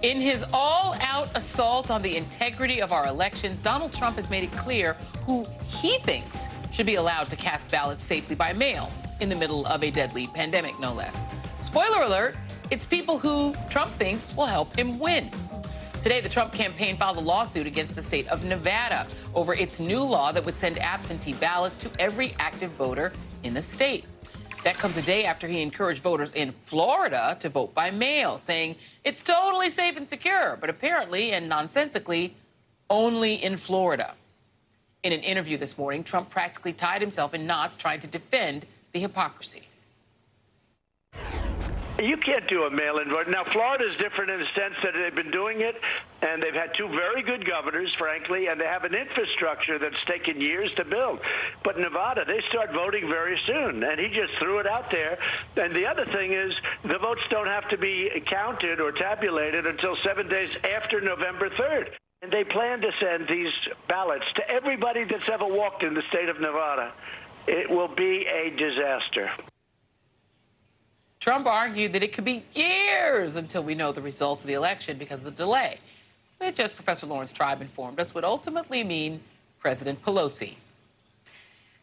In his all-out assault on the integrity of our elections, Donald Trump has made it clear who he thinks should be allowed to cast ballots safely by mail in the middle of a deadly pandemic, no less. Spoiler alert, it's people who Trump thinks will help him win. Today, the Trump campaign filed a lawsuit against the state of Nevada over its new law that would send absentee ballots to every active voter in the state. That comes a day after he encouraged voters in Florida to vote by mail, saying it's totally safe and secure, but apparently and nonsensically only in Florida. In an interview this morning, Trump practically tied himself in knots trying to defend the hypocrisy. You can't do a mail-in vote. Now, Florida is different in the sense that they've been doing it, and they've had two very good governors, frankly, and they have an infrastructure that's taken years to build. But Nevada, they start voting very soon, and he just threw it out there. And the other thing is the votes don't have to be counted or tabulated until 7 days after November 3rd. And they plan to send these ballots to everybody that's ever walked in the state of Nevada. It will be a disaster. Trump argued that it could be years until we know the results of the election because of the delay, which, as Professor Lawrence Tribe informed us, would ultimately mean President Pelosi.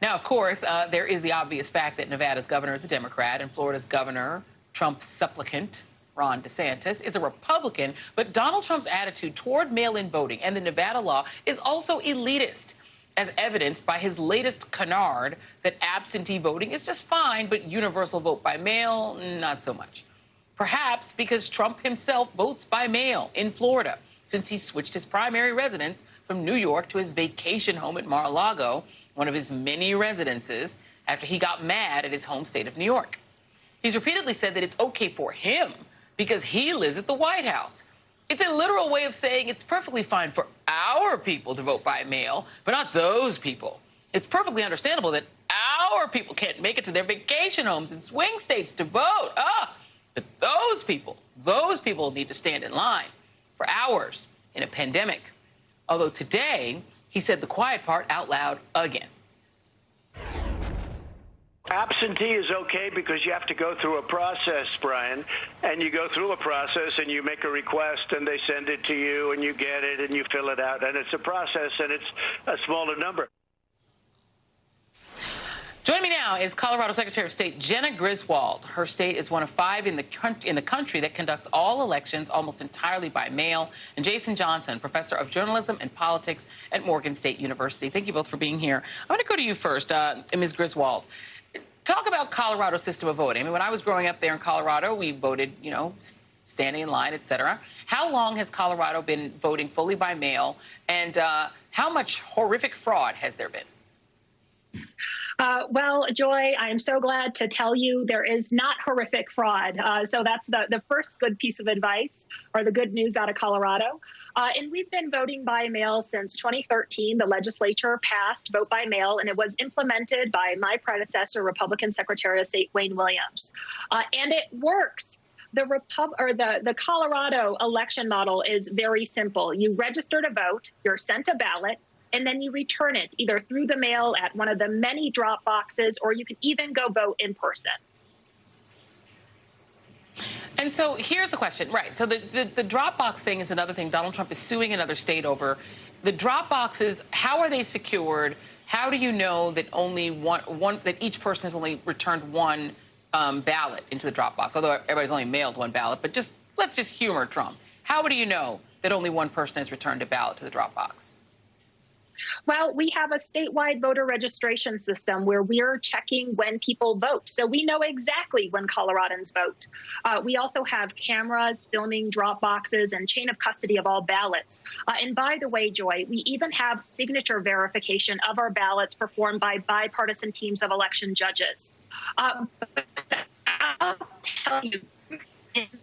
Now, of course, there is the obvious fact that Nevada's governor is a Democrat and Florida's governor, Trump's supplicant, Ron DeSantis, is a Republican, but Donald Trump's attitude toward mail-in voting and the Nevada law is also elitist, as evidenced by his latest canard that absentee voting is just fine, but universal vote by mail, not so much. Perhaps because Trump himself votes by mail in Florida, since he switched his primary residence from New York to his vacation home at Mar-a-Lago, one of his many residences, after he got mad at his home state of New York. He's repeatedly said that it's okay for him because he lives at the White House. It's a literal way of saying it's perfectly fine for our people to vote by mail, but not those people. It's perfectly understandable that our people can't make it to their vacation homes in swing states to vote. But those people need to stand in line for hours in a pandemic. Although today, he said the quiet part out loud again. Absentee is okay because you have to go through a process, Brian, and you go through a process and you make a request and they send it to you and you get it and you fill it out, and it's a process and it's a smaller number. Joining me now is Colorado Secretary of State Jena Griswold. Her state is one of 5 in the country that conducts all elections almost entirely by mail. And Jason Johnson, professor of journalism and politics at Morgan State University. Thank you both for being here. I'm going to go to you first, Ms. Griswold. Talk about Colorado's system of voting. I mean, when I was growing up there in Colorado, we voted, standing in line, et cetera. How long has Colorado been voting fully by mail, and how much horrific fraud has there been? Well, Joy, I'm so glad to tell you there is not horrific fraud. So that's the first good piece of advice, or the good news out of Colorado. And we've been voting by mail since 2013. The legislature passed vote by mail, and it was implemented by my predecessor, Republican Secretary of State Wayne Williams. And it works. The Colorado election model is very simple. You register to vote, you're sent a ballot, and then you return it either through the mail at one of the many drop boxes, or you can even go vote in person. And so here's the question, right? So the drop box thing is another thing Donald Trump is suing another state over. The drop boxes, how are they secured? How do you know that only that each person has only returned one ballot into the drop box? Although everybody's only mailed one ballot, but let's just humor Trump. How do you know that only one person has returned a ballot to the drop box? Well, we have a statewide voter registration system where we're checking when people vote. So we know exactly when Coloradans vote. We also have cameras filming drop boxes and chain of custody of all ballots. And by the way, Joy, we even have signature verification of our ballots performed by bipartisan teams of election judges. I'll tell you,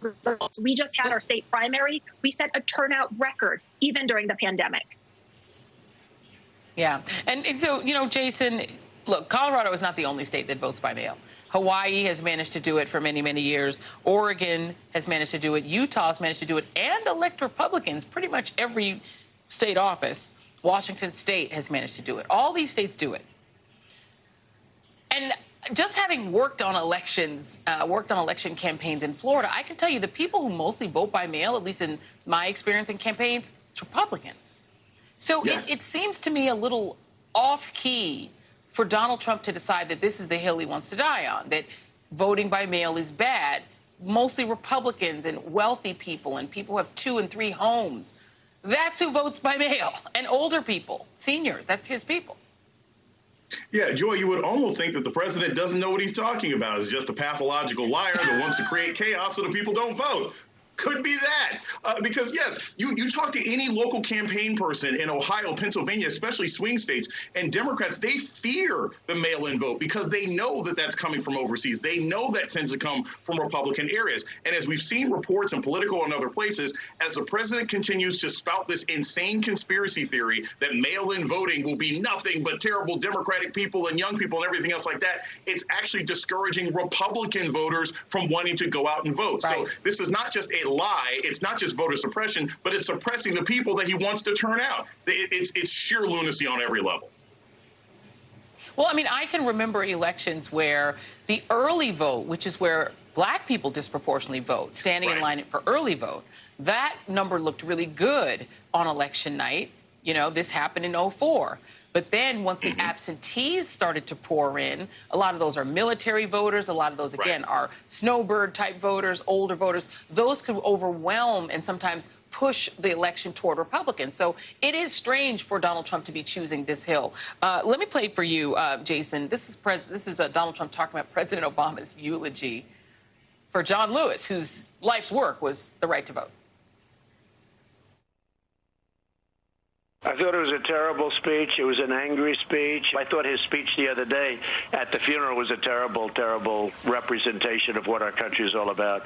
results. We just had our state primary. We set a turnout record even during the pandemic. Yeah. And so, Jason, look, Colorado is not the only state that votes by mail. Hawaii has managed to do it for many, many years. Oregon has managed to do it. Utah has managed to do it and elect Republicans pretty much every state office. Washington State has managed to do it. All these states do it. And just having worked on elections, worked on election campaigns in Florida, I can tell you the people who mostly vote by mail, at least in my experience in campaigns, it's Republicans. So Yes. it seems to me a little off-key for Donald Trump to decide that this is the hill he wants to die on, that voting by mail is bad. Mostly Republicans and wealthy people and people who have 2 and 3 homes. That's who votes by mail. And older people, seniors, that's his people. Yeah, Joy, you would almost think that the president doesn't know what he's talking about. He's just a pathological liar that wants to create chaos so that people don't vote. Could be that. Because, yes, you talk to any local campaign person in Ohio, Pennsylvania, especially swing states, and Democrats, they fear the mail-in vote because they know that that's coming from overseas. They know that tends to come from Republican areas. And as we've seen reports in Politico and other places, as the president continues to spout this insane conspiracy theory that mail-in voting will be nothing but terrible Democratic people and young people and everything else like that, it's actually discouraging Republican voters from wanting to go out and vote. Right. So this is not just a lie. It's not just voter suppression, but it's suppressing the people that he wants to turn out. It's sheer lunacy on every level. Well, I mean, I can remember elections where the early vote, which is where black people disproportionately vote, standing in line for early vote, that number looked really good on election night. You know, this happened in 2004. But then once the absentees started to pour in, a lot of those are military voters. A lot of those, again, are snowbird-type voters, older voters. Those can overwhelm and sometimes push the election toward Republicans. So it is strange for Donald Trump to be choosing this hill. Let me play for you, Jason. This is Donald Trump talking about President Obama's eulogy for John Lewis, whose life's work was the right to vote. I thought it was a terrible speech. It was an angry speech. I thought his speech the other day at the funeral was a terrible, terrible representation of what our country is all about.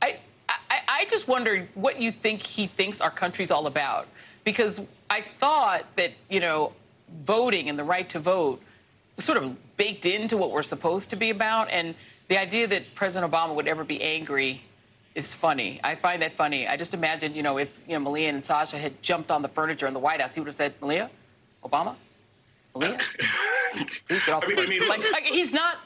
I just wonder what you think he thinks our country's all about, because I thought that, you know, voting and the right to vote was sort of baked into what we're supposed to be about. And the idea that President Obama would ever be angry is funny. I find that funny. I just imagine, you know, if, you know, Malia and Sasha had jumped on the furniture in the White House, he would have said, Malia, Obama, Malia. Please get off the furniture. Like, he's not.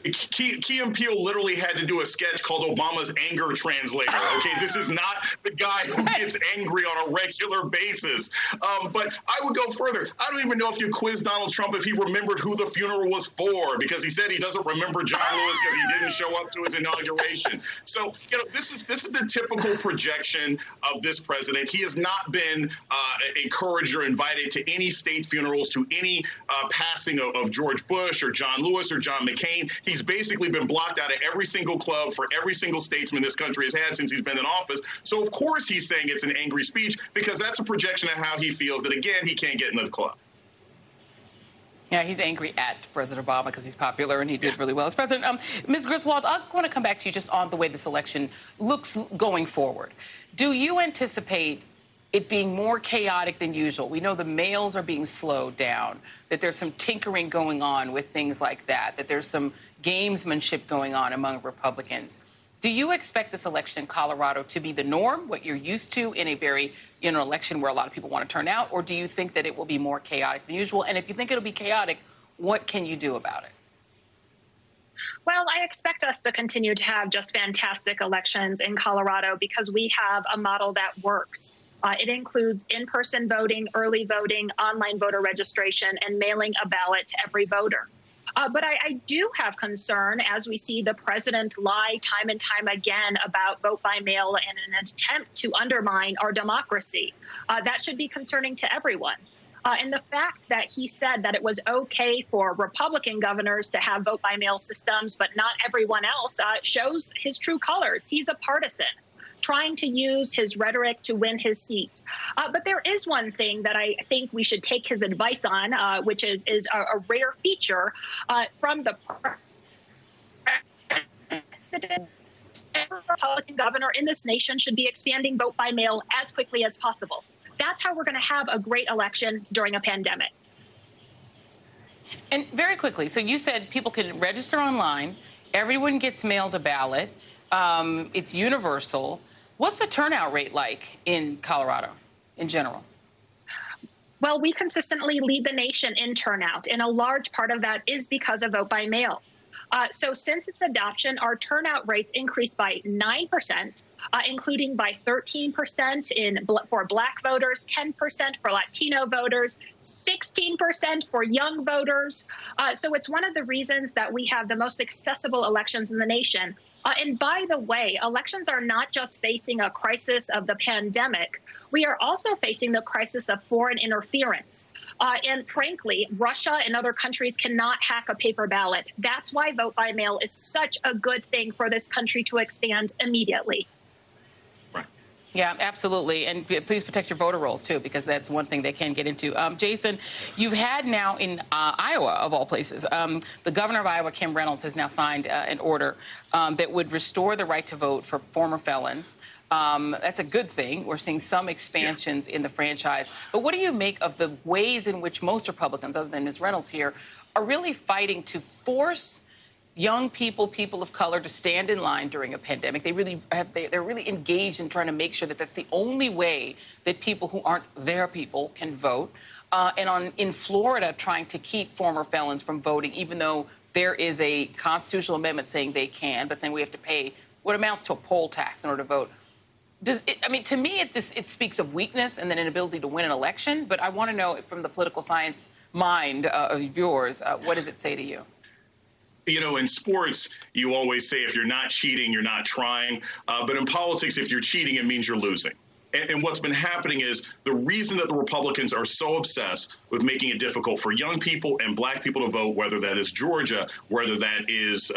Key and Peele literally had to do a sketch called Obama's Anger Translator. Okay, this is not the guy who gets angry on a regular basis. But I would go further. I don't even know if you quiz Donald Trump if he remembered who the funeral was for, because he said he doesn't remember John Lewis because he didn't show up to his inauguration. So, you know, this is the typical projection of this president. He has not been encouraged or invited to any state funerals, to any passing of George Bush or John Lewis or John McCain. He's basically been blocked out of every single club for every single statesman this country has had since he's been in office. So, of course, he's saying it's an angry speech, because that's a projection of how he feels that, again, he can't get into the club. Yeah, he's angry at President Obama because he's popular and he did really well as president. Ms. Griswold, I want to come back to you just on the way this election looks going forward. Do you anticipate it being more chaotic than usual? We know the mails are being slowed down, that there's some tinkering going on with things like that, that there's some gamesmanship going on among Republicans. Do you expect this election in Colorado to be the norm, what you're used to in a very, you know, election where a lot of people want to turn out, or do you think that it will be more chaotic than usual? And if you think it'll be chaotic, what can you do about it? Well, I expect us to continue to have just fantastic elections in Colorado because we have a model that works. It includes in-person voting, early voting, online voter registration, and mailing a ballot to every voter. But I do have concern as we see the president lie time and time again about vote by mail in an attempt to undermine our democracy. That should be concerning to everyone. And the fact that he said that it was okay for Republican governors to have vote by mail systems, but not everyone else, shows his true colors. He's a partisan, trying to use his rhetoric to win his seat. But there is one thing that I think we should take his advice on, which is a rare feature from the president. Every Republican governor in this nation should be expanding vote by mail as quickly as possible. That's how we're going to have a great election during a pandemic. And very quickly, so you said people can register online, everyone gets mailed a ballot, it's universal. What's the turnout rate like in Colorado in general? Well, we consistently lead the nation in turnout, and a large part of that is because of vote by mail. So since its adoption, our turnout rates increased by 9%, including by 13% for Black voters, 10% for Latino voters, 16% for young voters. So it's one of the reasons that we have the most accessible elections in the nation. And by the way, elections are not just facing a crisis of the pandemic. We are also facing the crisis of foreign interference. And frankly, Russia and other countries cannot hack a paper ballot. That's why vote by mail is such a good thing for this country to expand immediately. Yeah, absolutely. And please protect your voter rolls, too, because that's one thing they can get into. Jason, you've had now in Iowa, of all places, the governor of Iowa, Kim Reynolds, has now signed an order that would restore the right to vote for former felons. That's a good thing. We're seeing some expansions in the franchise. But what do you make of the ways in which most Republicans, other than Ms. Reynolds here, are really fighting to force young people, people of color, to stand in line during a pandemic? They're really engaged in trying to make sure that that's the only way that people who aren't their people can vote. And in Florida, trying to keep former felons from voting, even though there is a constitutional amendment saying they can, but saying we have to pay what amounts to a poll tax in order to vote. To me, it speaks of weakness and then an inability to win an election. But I want to know, from the political science mind of yours, what does it say to you? You know, in sports, you always say if you're not cheating, you're not trying. But in politics, if you're cheating, it means you're losing. And what's been happening is the reason that the Republicans are so obsessed with making it difficult for young people and Black people to vote, whether that is Georgia, whether that is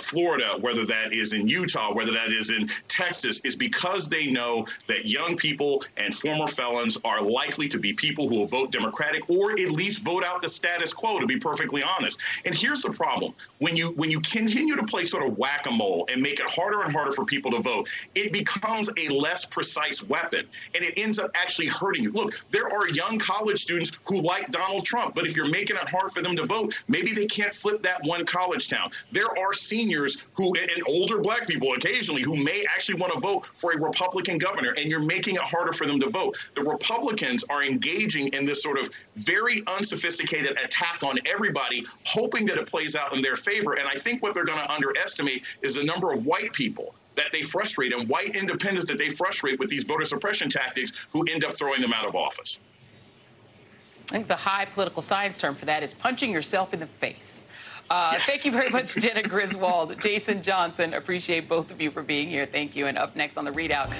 Florida, whether that is in Utah, whether that is in Texas, is because they know that young people and former felons are likely to be people who will vote Democratic or at least vote out the status quo, to be perfectly honest. And here's the problem. When you continue to play sort of whack-a-mole and make it harder and harder for people to vote, it becomes a less precise weapon. And it ends up actually hurting you. Look, there are young college students who like Donald Trump, but if you're making it hard for them to vote, maybe they can't flip that one college town. There are seniors and older Black people occasionally who may actually want to vote for a Republican governor, and you're making it harder for them to vote. The Republicans are engaging in this sort of very unsophisticated attack on everybody, hoping that it plays out in their favor. And I think what they're going to underestimate is the number of white people that they frustrate and white independents that they frustrate with these voter suppression tactics who end up throwing them out of office. I think the high political science term for that is punching yourself in the face. Yes. Thank you very much, Jenna Griswold, Jason Johnson. Appreciate both of you for being here. Thank you. And up next on The ReidOut.